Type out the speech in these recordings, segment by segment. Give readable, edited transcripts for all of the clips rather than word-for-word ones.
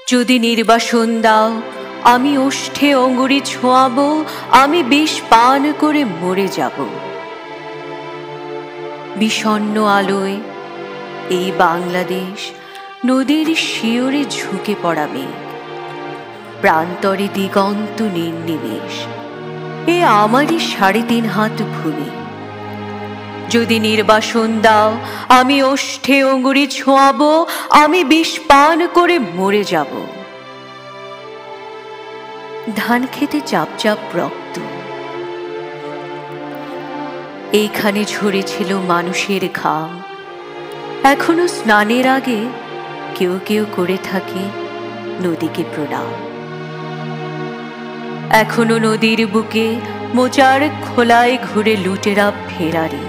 যদি নির্বাসন দাও, আমি ওষ্ঠে অঙ্গুরি ছোঁয়াবো, আমি বিষ পান করে মরে যাব। বিষণ্ণ আলোয় এই বাংলাদেশ নদীর শিওরে ঝুঁকে পড়া মেঘ, প্রান্তরে দিগন্ত নির্নিমেষ, এ আমারই ৩.৫ হাত ভূমি। যদি নির্বাসন দাও, আমি ওষ্ঠে অঙ্গুরি ছোঁয়াবো, আমি বিষ পান করে মরে যাব। ধান খেতে চাপ চাপ রক্ত, এইখানে ঝরেছিল মানুষের ঘাম। এখনো স্নানের আগে কেউ কেউ করে থাকে নদীকে প্রণাম। এখনো নদীর বুকে মোচার খোলায় ঘুরে লুটেরা ফেরারি।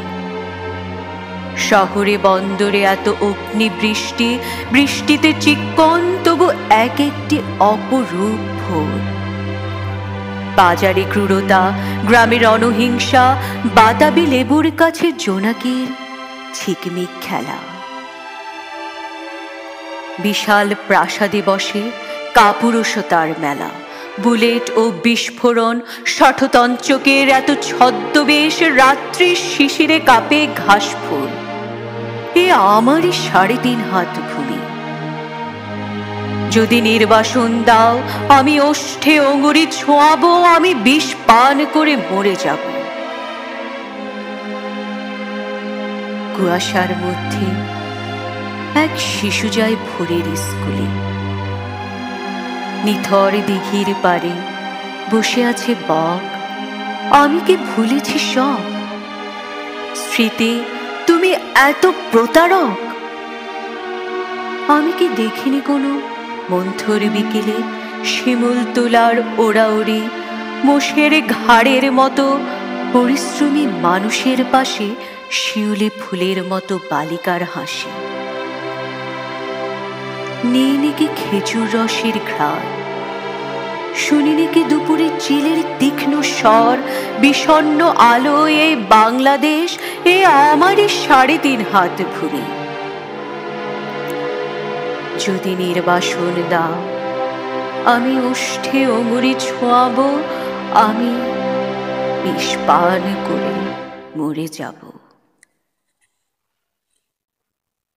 শহরে বন্দরে এত অগ্নিবৃষ্টি, বৃষ্টিতে চিক্কন, তবু এক একটি অপরূপ ভোর। বাজারে ক্রূরতা, গ্রামে রণহিংসা, বাতাবি লেবুর কাছে জোনাকির ঝিকমিক খেলা। বিশাল প্রাসাদে বসে কাপুরুষতার মেলা, বুলেট ও বিস্ফোরণ, শঠতঞ্চকের এত ছদ্মবেশ, রাত্রির শিশিরে কাঁপে ঘাসফুল। এ আমারই ৩.৫ হাত ভূমি। যদি নির্বাসন দাও, আমি ওষ্ঠে অঙ্গুরি ছোঁয়াবো, আমি বিষ পান করে মরে যাব। কুয়াশার মধ্যে এক শিশু যায় ভোরের স্কুলে। নিথর দিঘির পারে বসে আছে বক, আমি কি ভুলেছি সব? স্মৃতি, তুমি এত প্রতারক। আমি কি দেখিনি কোনো মন্থর বিকেলে শিমুল তোলার ওড়াওড়ি, মোষের ঘাড়ের মতো পরিশ্রমী মানুষের পাশে শিউলি ফুলের মতো বালিকার হাসি? নেই কি খেজুর রসের ঘ্রাণ? শুনিনি কি দুপুরে চিলের তীক্ষ্ণ স্বর? বিষণ্ণ আলোয় এই বাংলাদেশ, এ আমারই ৩.৫ হাত ভূমি। যদি নির্বাসন দাও, আমি ওষ্ঠে অঙ্গুরি ছোঁয়াবো, আমি বিষ পান করে মরে যাব।